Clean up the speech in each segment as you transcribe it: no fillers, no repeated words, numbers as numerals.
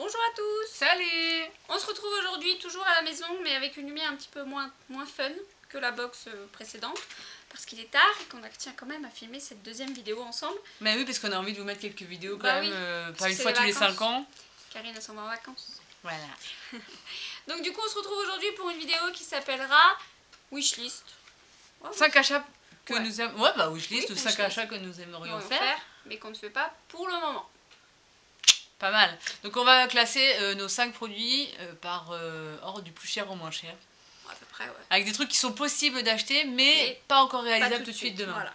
Bonjour à tous. Salut. On se retrouve aujourd'hui toujours à la maison mais avec une lumière un petit peu moins fun que la box précédente parce qu'il est tard et qu'on tient quand même à filmer cette deuxième vidéo ensemble. Mais oui, parce qu'on a envie de vous mettre quelques vidéos quand même, pas que une fois tous les 5 ans. Karine elle s'en va en vacances. Voilà. Donc du coup on se retrouve aujourd'hui pour une vidéo qui s'appellera Wishlist. 5 achats que nous aimerions... Ouais, bah wishlist ou 5 wishlist. achats que nous aimerions faire. Mais qu'on ne fait pas pour le moment. Pas mal. Donc on va classer nos 5 produits par ordre du plus cher au moins cher. À peu près, ouais. Avec des trucs qui sont possibles d'acheter, mais pas encore réalisables tout de suite demain. Voilà,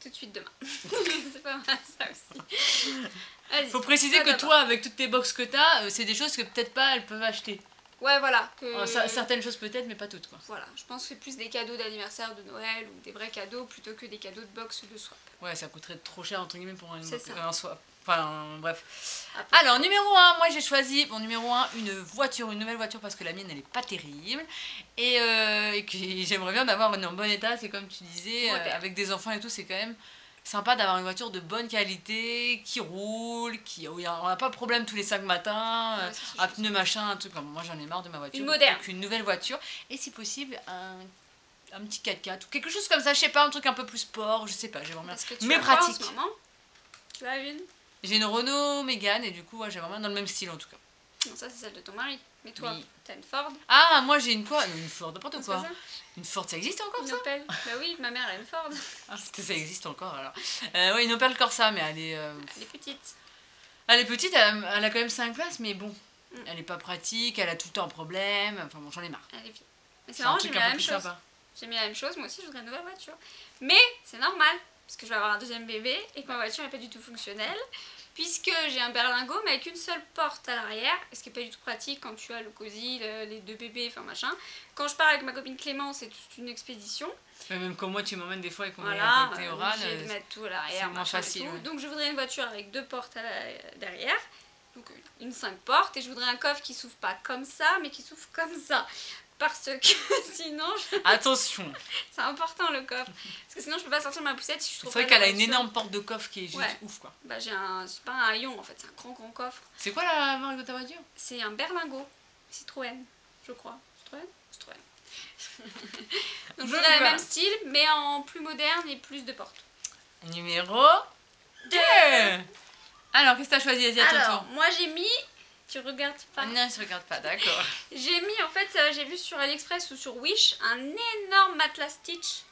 tout de suite demain. C'est pas mal ça aussi. Faut préciser que toi, avec toutes tes box que t'as, c'est des choses que peut-être pas elles peuvent acheter. Ouais, voilà. Certaines choses peut-être, mais pas toutes, quoi. Voilà, je pense que c'est plus des cadeaux d'anniversaire, de Noël ou des vrais cadeaux plutôt que des cadeaux de box de swap. Ouais, ça coûterait trop cher entre guillemets pour un swap. Enfin, bref. Après, alors, numéro 1, moi j'ai choisi, bon, numéro 1, une voiture, une nouvelle voiture parce que la mienne elle est pas terrible. Et que j'aimerais bien d'avoir en bon état, c'est comme tu disais, avec des enfants et tout, c'est quand même sympa d'avoir une voiture de bonne qualité, qui roule, où on n'a pas de problème tous les 5 matins, un pneu machin, un truc comme moi j'en ai marre de ma voiture. Une moderne. Donc une nouvelle voiture, et si possible, un petit 4x4 ou quelque chose comme ça, je sais pas, un truc un peu plus sport, je sais pas, j'aimerais bien. Mais pratique. En ce moment, tu as une? J'ai une Renault Mégane et du coup, ouais, j'aimerais bien dans le même style en tout cas. Non, ça c'est celle de ton mari. Mais toi, t'as une Ford? Ah, moi j'ai une quoi? Une Ford, n'importe quoi. Une Ford, ça existe encore une ça? Opel. Bah oui, ma mère elle a une Ford. Ah, ça existe encore alors. Ouais, une Opel Corsa, mais elle est... Elle est petite. Elle est petite, elle a quand même 5 places, mais bon. Elle est pas pratique, elle a tout le temps un problème. Enfin bon, j'en ai marre. Elle est vite. Mais c'est marrant, j'ai mis la même chose. J'ai mis la même chose, moi aussi je voudrais une nouvelle voiture. Mais c'est normal, parce que je vais avoir un deuxième bébé et que ma voiture n'est pas du tout fonctionnelle. Puisque j'ai un berlingot mais avec une seule porte à l'arrière, ce qui n'est pas du tout pratique quand tu as le cosy, les deux bébés, enfin machin. Quand je pars avec ma copine Clément, c'est toute une expédition. Mais même comme moi, tu m'emmènes des fois et qu'on est à côté oral, de mettre tout à l'arrière, c'est moins facile. Ouais. Donc je voudrais une voiture avec deux portes derrière, donc une 5 portes, et je voudrais un coffre qui s'ouvre pas comme ça, mais qui s'ouvre comme ça. Parce que sinon... Attention. C'est important le coffre. Parce que sinon je peux pas sortir ma poussette si je trouve. C'est vrai qu'elle a une énorme porte de coffre qui est juste ouf quoi. Bah j'ai un... C'est pas un haillon en fait, c'est un grand coffre. C'est quoi la marque de ta voiture? C'est un berlingot. Citroën, je crois. Citroën. Donc je voudrais le même style, mais en plus moderne et plus de portes. Numéro 2. Alors qu'est-ce que t'as choisi? Alors, moi j'ai mis... Tu regardes pas? Non, je regarde pas, d'accord. J'ai mis, en fait, j'ai vu sur AliExpress ou sur Wish, un énorme matelas Stitch.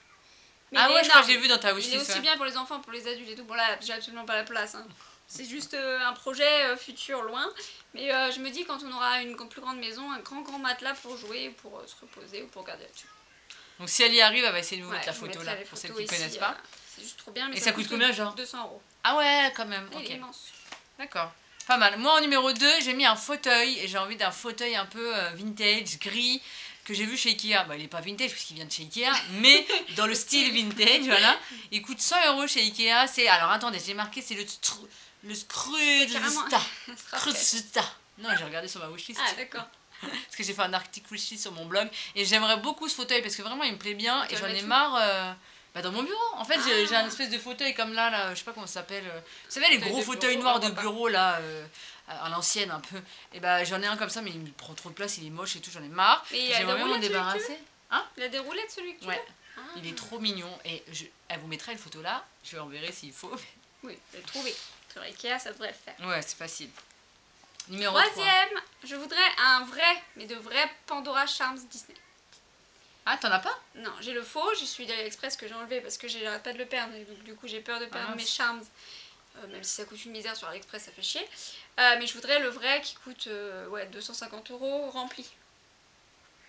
Mais ah ouais, je crois que j'ai vu dans ta wishlist. Il est aussi bien pour les enfants, pour les adultes et tout. Bon là, j'ai absolument pas la place. Hein. C'est juste un projet futur, loin. Mais je me dis, quand on aura une plus grande maison, un grand matelas pour jouer, pour se reposer ou pour garder là-dessus. Donc si elle y arrive, elle va essayer de vous mettre la photo là, pour celles qui ne connaissent pas. C'est juste trop bien. Mais et ça coûte combien, genre? 200 €. Ah ouais, quand même. Il est immense. D'accord. Pas mal. Moi en numéro 2, j'ai mis un fauteuil et j'ai envie d'un fauteuil un peu vintage, gris, que j'ai vu chez Ikea. Bah il est pas vintage puisqu'il vient de chez Ikea, mais dans le style vintage, voilà. Il coûte 100 € chez Ikea. C'est, alors attendez, j'ai marqué, c'est le Scrusta. Non, j'ai regardé sur ma wishlist. Ah d'accord. Parce que j'ai fait un article wishlist sur mon blog et j'aimerais beaucoup ce fauteuil parce que vraiment il me plaît bien et j'en ai marre. Dans mon bureau, en fait, j'ai un espèce de fauteuil comme là, je sais pas comment ça s'appelle. Vous savez, les gros fauteuils noirs de bureau là, à l'ancienne un peu. Et bah j'en ai un comme ça, mais il me prend trop de place, il est moche et tout, j'en ai marre. J'aimerais bien m'en débarrasser. Hein? Il a des roulettes celui que tu veux? Il est trop mignon et elle vous mettra une photo là, je l'enverrai s'il faut. Oui, je vais le trouver. Sur Ikea, ça devrait le faire. Ouais, c'est facile. Numéro 3, je voudrais un vrai, mais de vrai Pandora Charms Disney. Ah, t'en as pas? Non, j'ai le faux, j'y suis d'AliExpress que j'ai enlevé parce que j'arrête pas de le perdre. Et donc du coup j'ai peur de perdre mes Charms. Même si ça coûte une misère sur AliExpress, ça fait chier. Mais je voudrais le vrai qui coûte 250 € rempli.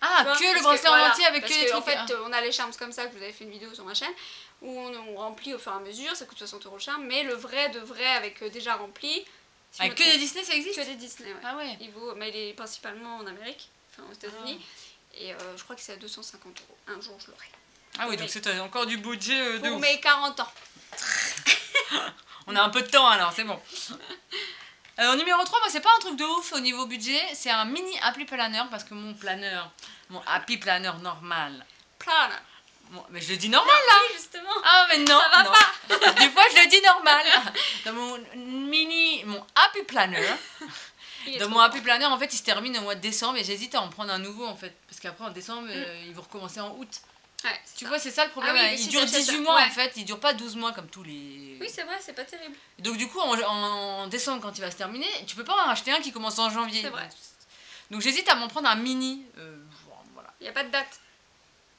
Ah, que le bracelet en entier avec que les trucs. En fait, on a les Charms comme ça, que vous avez fait une vidéo sur ma chaîne, où on remplit au fur et à mesure, ça coûte 60 € le charme, mais le vrai de vrai avec déjà rempli. Avec que des Disney, ça existe? Que des Disney, ouais. Ah ouais. Mais il est principalement en Amérique, enfin aux États-Unis. Et je crois que c'est à 250 €. Un jour, je l'aurai. Ah oui, donc c'est encore du budget de pour mes 40 ans. On a un peu de temps alors, c'est bon. Numéro 3, moi c'est pas un truc de ouf au niveau budget, c'est un mini Happy Planner parce que mon Happy Planner normal. Bon, mais je le dis normal là. Oui, justement. Ah mais non. Ça va pas. Des fois je le dis normal. Dans mon Happy Planner, Dans mon Happy Planner, en fait, il se termine au mois de décembre et j'hésite à en prendre un nouveau en fait. Parce qu'après en décembre, ils vont recommencer en août. Ouais, tu vois, c'est ça le problème. Ah oui, il dure 18 mois en fait, il dure pas 12 mois comme tous les. Oui, c'est vrai, c'est pas terrible. Donc, du coup, en décembre, quand il va se terminer, tu peux pas en racheter un qui commence en janvier. C'est vrai. Donc, j'hésite à m'en prendre un mini. Voilà. Il n'y a pas de date.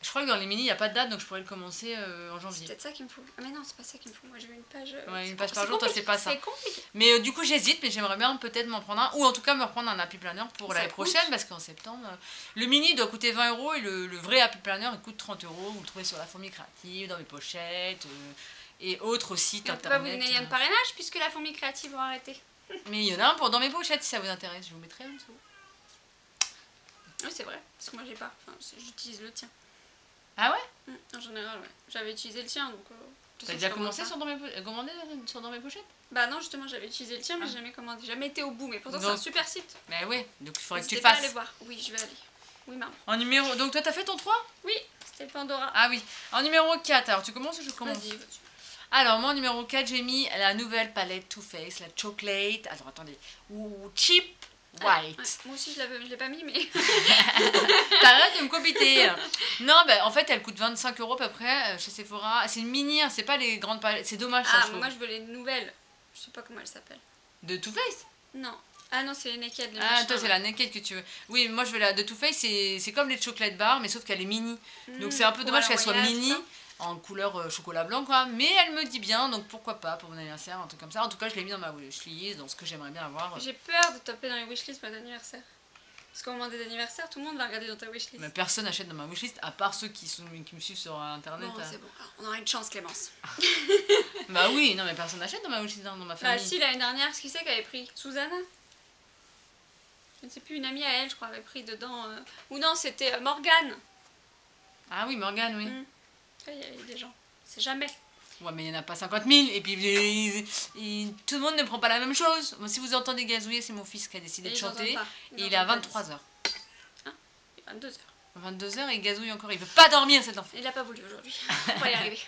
Je crois que dans les mini, il n'y a pas de date, donc je pourrais le commencer en janvier. C'est peut-être ça qu'il me faut. Ah, mais non, c'est pas ça qu'il me faut. Moi, je veux une page. Ouais, une page par jour, toi, c'est pas ça. C'est compliqué. Mais du coup, j'hésite, mais j'aimerais bien peut-être m'en prendre un, ou en tout cas me reprendre un Happy Planner pour l'année prochaine, parce qu'en septembre, le mini doit coûter 20 € et le vrai Happy Planner il coûte 30 €. Vous le trouvez sur la Fourmi Créative, dans mes pochettes et autres sites internet. On peut vous donner un parrainage puisque la Fourmi Créative va arrêter. Mais il y en a un pour dans mes pochettes si ça vous intéresse, je vous mettrai en dessous. Oui, c'est vrai, parce que moi j'ai pas. Enfin, j'utilise le tien. Ah ouais? En général, ouais. J'avais utilisé le tien donc. T'as déjà commencé commandé sur dans mes pochettes? Bah non, justement, j'avais utilisé le tien, mais jamais commandé. Jamais été au bout, mais pourtant c'est un super site. Bah ouais, donc il faudrait que tu le fasses. Aller voir. Oui, je vais aller. Oui, maman. En numéro. Donc toi, t'as fait ton 3? Oui, c'était Pandora. Ah oui. En numéro 4, alors tu commences ou je commence? Vas-y. Alors, moi, en numéro 4, j'ai mis la nouvelle palette Too Faced, la Chocolate. Alors, attendez. Ou Cheap White. Ouais. Moi aussi, je l'ai pas mis, mais. T'arrêtes de me copiter. Non, bah, en fait, elle coûte 25 € à peu près chez Sephora. C'est une mini, hein, c'est pas les grandes palettes. C'est dommage, ça, je trouve. Moi, je veux les nouvelles. Je sais pas comment elles s'appellent. De Too Faced? Non. Ah non, c'est les Naked. Toi, c'est la Naked que tu veux. Oui, moi, je veux la de Too Faced. C'est comme les chocolate bars, mais sauf qu'elle est mini. Donc, c'est un peu dommage qu'elle soit mini. En couleur chocolat blanc quoi, mais elle me dit bien, donc pourquoi pas pour mon anniversaire, un truc comme ça. En tout cas, je l'ai mis dans ma wishlist, dans ce que j'aimerais bien avoir. J'ai peur de taper dans les wishlists pour d'anniversaire. Parce qu'au moment des anniversaires, tout le monde va regarder dans ta wishlist. Mais personne n'achète dans ma wishlist, à part ceux qui me suivent sur internet. Bon, c'est bon, alors, on aura une chance, Clémence. Bah oui, non mais personne n'achète dans ma wishlist, dans ma famille. Bah si, l'année dernière, ce qui c'est qu'elle avait pris Susanna. Je ne sais plus, une amie à elle, je crois, avait pris dedans. Ou non, c'était Morgane. Ah oui, Morgane, oui. Il y avait des gens. C'est jamais. Ouais, mais il n'y en a pas 50 000, et puis tout le monde ne prend pas la même chose. Bon, si vous entendez gazouiller, c'est mon fils qui a décidé de chanter, et il est à 23h. Hein? 22h. 22h et il gazouille encore, il veut pas dormir cet enfant. Il n'a pas voulu aujourd'hui, on va y arriver.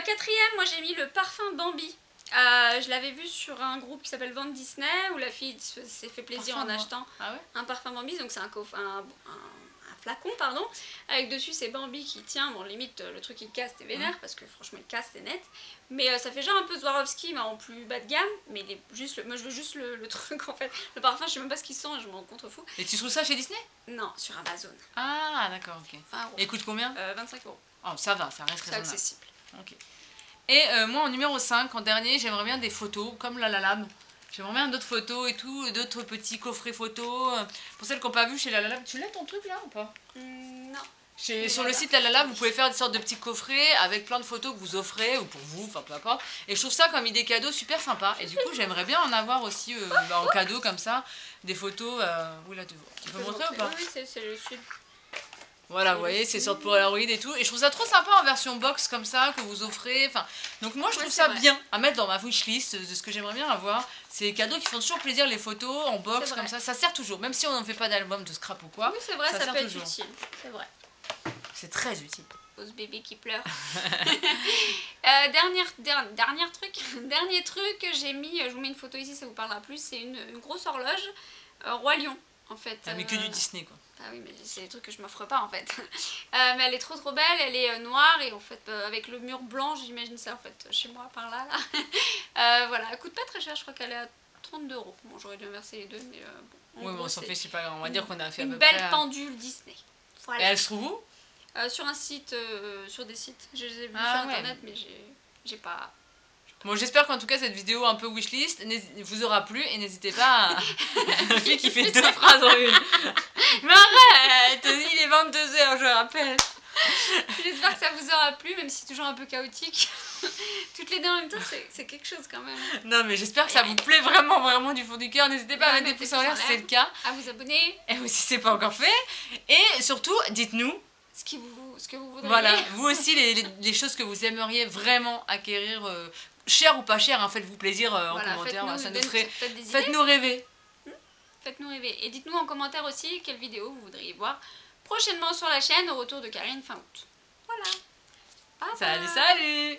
Quatrième, moi j'ai mis le parfum Bambi. Je l'avais vu sur un groupe qui s'appelle Vente Disney, où la fille s'est fait plaisir en achetant un parfum Bambi, donc c'est un flacon, pardon, avec dessus c'est Bambi qui tient, bon limite le truc il casse, t'es vénère, parce que franchement il casse, c'est net, mais ça fait genre un peu Swarovski, mais en plus bas de gamme, mais moi je veux juste le truc en fait, le parfum je sais même pas ce qu'il sent, je m'en contrefous. Et tu trouves ça chez Disney? Non, sur Amazon. Ah d'accord, ok. 20 €. Et il coûte combien? 25 €. Oh ça va, ça reste raisonnable. C'est accessible. Ok. Et moi en numéro 5, en dernier, j'aimerais bien des photos, comme la Lab. J'aimerais bien d'autres photos et tout, d'autres petits coffrets photos. Pour celles qui n'ont pas vu chez la Lab, tu l'as ton truc là ou pas? Non. Sur le site La Lab, vous pouvez faire des sortes de petits coffrets avec plein de photos que vous offrez, ou pour vous, enfin peu importe. Et je trouve ça comme idée cadeau super sympa. Et du coup, j'aimerais bien en avoir aussi en cadeau comme ça, des photos. Oui, là, tu peux montrer ou pas? Oui, c'est le sud. Voilà, vous voyez, c'est sur Polaroid et tout. Et je trouve ça trop sympa en version box comme ça, que vous offrez. Enfin, donc moi, je trouve ça bien à mettre dans ma wishlist de ce que j'aimerais bien avoir. C'est des cadeaux qui font toujours plaisir, les photos en box comme ça. Ça sert toujours, même si on n'en fait pas d'album de scrap ou quoi. Oui, c'est vrai, ça peut être utile. C'est vrai. C'est très utile. Pose bébé qui pleure. Dernier truc que j'ai mis, je vous mets une photo ici, ça vous parlera plus. C'est une grosse horloge Roi Lion. En fait, mais que du Disney quoi. Ah oui, mais c'est des trucs que je m'offre pas en fait. Mais elle est trop belle, elle est noire et en fait avec le mur blanc, j'imagine ça en fait chez moi par là. Voilà, elle coûte pas très cher, je crois qu'elle est à 32 €. Bon, j'aurais dû inverser les deux, mais bon. Oui, bon, on s'en fait, c'est pas grave, on va dire qu'on a fait une belle pendule Disney. Voilà. Et elle se trouve où? Sur un site, sur des sites. Je les ai vus sur internet, mais j'ai pas. Bon, j'espère qu'en tout cas cette vidéo un peu wishlist vous aura plu et n'hésitez pas à... La fille qui fait 2 phrases en une. Mais arrête, il est 22h, je rappelle. J'espère que ça vous aura plu, même si c'est toujours un peu chaotique. Toutes les deux en même temps, c'est quelque chose quand même. Non, mais j'espère que ça vous plaît vraiment du fond du cœur. N'hésitez pas à mettre des pouces en l'air si c'est le cas. À vous abonner. Et si c'est pas encore fait. Et surtout, dites-nous ce que vous voudriez. Voilà, vous aussi les choses que vous aimeriez vraiment acquérir, cher ou pas cher, hein, faites-vous plaisir en commentaire, ça nous ferait... Faites-nous rêver. Faites-nous rêver. Et dites-nous en commentaire aussi quelle vidéo vous voudriez voir prochainement sur la chaîne au retour de Karine fin août. Voilà. Bye bye. Salut